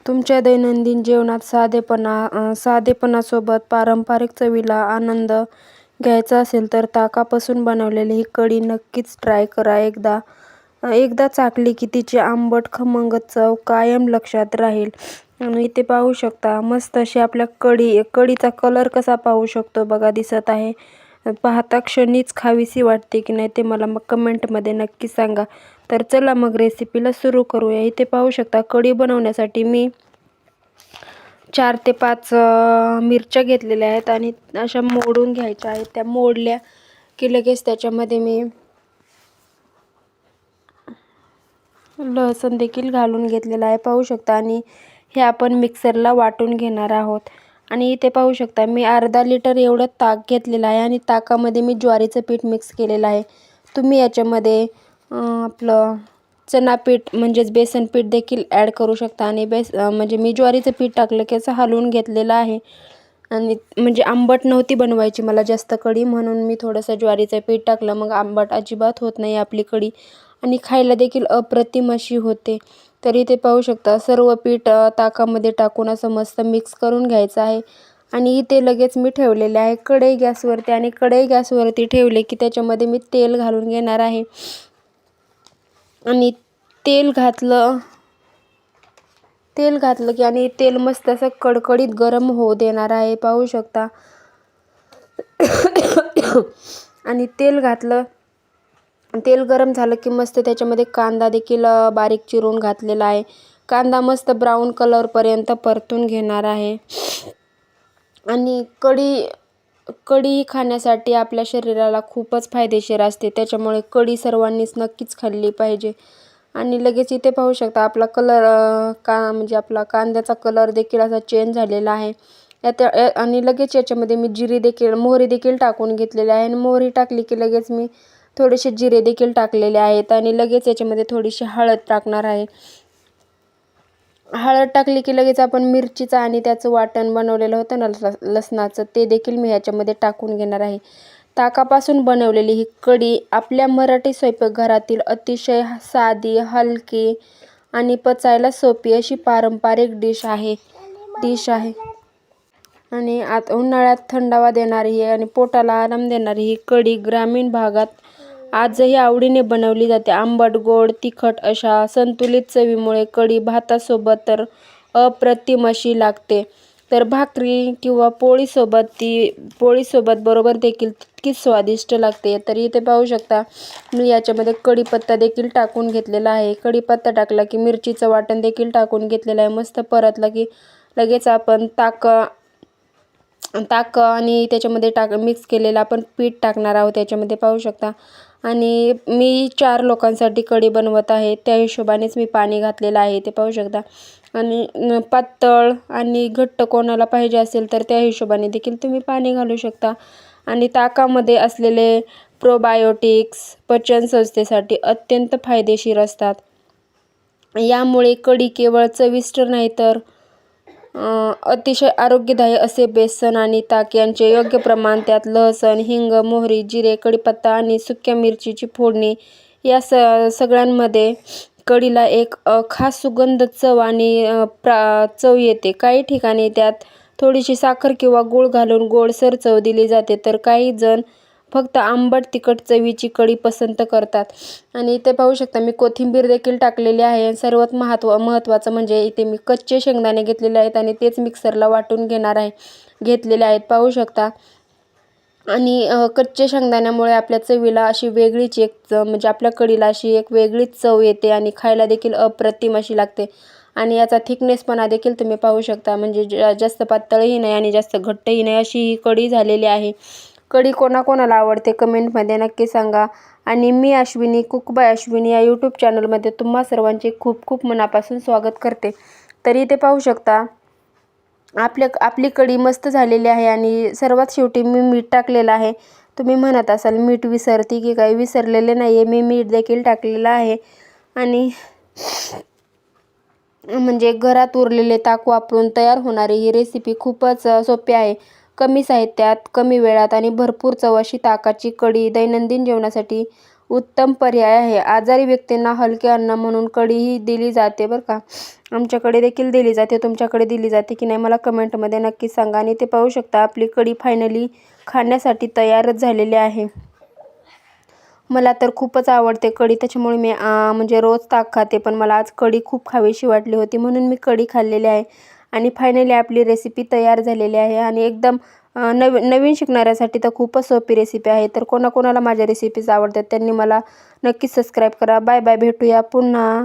तुमच्या दैनंदिन जीवनात साधेपणासोबत पारंपरिक चवीला आनंद घ्यायचा असेल तर ताकापासून बनवलेली ही कढी नक्कीच ट्राय करा. एकदा चाखली की तिची आंबट खमंग चव कायम लक्षात राहील. आणि इथे पाहू शकता मस्त अशी आपल्या कढीचा कलर कसा पाहू शकतो बघा, दिसत आहे. पाहता क्षणीच खावीशी वाटते की नाही ते मला मग कमेंटमध्ये नक्की सांगा. तर चला मग रेसिपीला सुरू करूया. इथे पाहू शकता कढी बनवण्यासाठी मी 4 ते 5 मिरच्या घेतलेल्या आहेत आणि अशा मोडून घ्यायच्या आहेत. त्या मोडल्या की लगेच त्याच्यामध्ये मी लसूण देखील घालून घेतलेला आहे पाहू शकता. आणि हे आपण मिक्सरला वाटून घेणार आहोत. आणि इथे पाहू शकता मी अर्धा लिटर एवढं ताक घेतलेलं आहे आणि ताकामध्ये मी ज्वारीचं पीठ मिक्स केलेलं आहे. तुम्ही याच्यामध्ये आपलं चणा पीठ म्हणजेच बेसन पीठ देखील ॲड करू शकता. आणि म्हणजे मी ज्वारीचं पीठ टाकलं की असं हलवून घेतलेलं आहे. आणि म्हणजे आंबट नव्हती बनवायची मला जास्त कढी, म्हणून मी थोडंसं ज्वारीचं पीठ टाकलं. मग आंबट अजिबात होत नाही आपली कढी आणि खायला देखील अप्रतिम अशी होते. तर इथे पाहू शकता सर्व पीठ ताकामध्ये टाकून असं मस्त मिक्स करून घ्यायचं आहे. आणि इथे लगेच मी ठेवलेले आहे कढई गॅसवरती. आणि कढई गॅसवरती ठेवले की त्याच्यामध्ये मी तेल घालून घेणार आहे. आणि तेल घातलं की आणि तेल मस्त असं कडकडीत गरम होऊ देणार आहे पाहू शकता. आणि तेल गरम झालं की मस्त त्याच्यामध्ये कांदा देखील बारीक चिरून घातलेला आहे. कांदा मस्त ब्राऊन कलरपर्यंत परतून घेणार आहे. आणि कढी खाण्यासाठी आपल्या शरीराला खूपच फायदेशीर असते, त्याच्यामुळे कढी सर्वांनीच नक्कीच खाल्ली पाहिजे. आणि लगेच इथे पाहू शकता आपला कलर म्हणजे आपला कांद्याचा कलर देखील असा चेंज झालेला आहे. आणि लगेच याच्यामध्ये मी मोहरी देखील टाकून घेतलेली आहे. आणि मोहरी टाकली की लगेच मी थोडेसे जिरे देखील टाकलेले आहेत. आणि लगेच याच्यामध्ये थोडीशी हळद टाकणार आहे. हळद टाकली की लगेच आपण मिरचीचं आणि त्याचं वाटण बनवलेलं होतं ना लसणाचं, ते देखील मी ह्याच्यामध्ये टाकून घेणार आहे. ताकापासून बनवलेली ही कढी आपल्या मराठी स्वयंपाकघरातील अतिशय साधी, हलकी आणि पचायला सोपी अशी पारंपरिक डिश आहे. आणि उन्हाळ्यात थंडावा देणारी आणि पोटाला आराम देणारी ही कढी ग्रामीण भागात आजही आवडीने बनवली जाते. आंबट, गोड, तिखट अशा संतुलित चवीमुळे कढी भातासोबत तर अप्रतिम अशी लागते. तर भाकरी किंवा पोळीसोबत बरोबर देखील तितकीच स्वादिष्ट लागते. तर इथे पाहू शकता मी याच्यामध्ये कढीपत्ता देखील टाकून घेतलेला आहे. कढीपत्ता टाकला की मिरचीचं वाटण देखील टाकून घेतलेलं आहे. मस्त परतलं की लगेच आपण ताक आणि त्याच्यामध्ये मिक्स केलेलं आपण पीठ टाकणार आहोत त्याच्यामध्ये पाहू शकता. आणि मी 4 लोकांसाठी कढी बनवत आहे, त्या हिशोबानेच मी पाणी घातलेलं आहे ते पाहू शकता. आणि पातळ आणि घट्ट कोणाला पाहिजे असेल तर त्या हिशोबाने देखील तुम्ही पाणी घालू शकता. आणि ताकामध्ये असलेले प्रोबायोटिक्स पचनसंस्थेसाठी अत्यंत फायदेशीर असतात. यामुळे कढी केवळ चविष्ट नाही तर अतिशय आरोग्यदायी असे बेसन आणि ताक यांचे योग्य प्रमाण, त्यात लसण, हिंग, मोहरी, जिरे, कढीपत्ता आणि सुक्या मिरचीची फोडणी या सगळ्यांमध्ये कढीला एक खास सुगंध चव येते. काही ठिकाणी त्यात थोडीशी साखर किंवा गूळ घालून गोडसर चव दिली जाते, तर काही जण फक्त आंबट तिखट चवीची कढी पसंत करतात. आणि इथे पाहू शकता मी कोथिंबीर देखील टाकलेली आहे. सर्वात महत्त्वाचं म्हणजे इथे मी कच्चे शेंगदाणे घेतलेले आहेत आणि तेच मिक्सरला वाटून घेतलेले आहेत पाहू शकता. आणि कच्चे शेंगदाण्यामुळे आपल्या चवीला अशी वेगळीच म्हणजे आपल्या कढीला अशी एक वेगळीच चव येते आणि खायला देखील अप्रतिम अशी लागते. आणि याचा थिकनेसपणा देखील तुम्ही पाहू शकता, म्हणजे जास्त पातळही नाही आणि जास्त घट्टही नाही अशी ही कढी झालेली आहे. कढी कोणाकोणाला आवडते कमेंटमध्ये नक्की सांगा. आणि मी अश्विनी, कुक बाय अश्विनी या यूट्यूब चॅनलमध्ये तुम्हा सर्वांचे खूप खूप मनापासून स्वागत करते. तरी ते पाहू शकता आपली कढी मस्त झालेली आहे. आणि सर्वात शेवटी मी मीठ टाकलेलं आहे. तुम्ही म्हणत असाल मीठ विसरती की काही, विसरलेले नाही आहे, मी मीठ देखील टाकलेलं आहे. आणि म्हणजे घरात उरलेले ताक वापरून तयार होणारी ही रेसिपी खूपच सोपी आहे. कमी साहित्यात, कमी वेळात आणि भरपूर चव अशी ताकाची कढी दैनंदिन जेवणासाठी उत्तम पर्याय आहे. आजारी व्यक्तींना हलके अन्न म्हणून कढीही दिली जाते बरं का. आमच्याकडे देखील दिली जाते. तुमच्याकडे दिली जाते की नाही मला कमेंटमध्ये नक्की सांगा. आणि ते पाहू शकता आपली कढी फायनली खाण्यासाठी तयारच झालेली आहे. मला तर खूपच आवडते कढी, त्याच्यामुळे मी म्हणजे रोज ताक खाते, पण मला आज कढी खूप खावीशी वाटली होती म्हणून मी कढी खाल्लेली आहे. आणि फायनली आपली रेसिपी तयार झालेली आहे. आणि एकदम नवीन शिकणाऱ्यासाठी तर खूपच सोपी रेसिपी आहे. तर कोणाकोणाला माझ्या रेसिपीज आवडतात त्यांनी मला नक्की सबस्क्राईब करा. बाय बाय, भेटूया पुन्हा.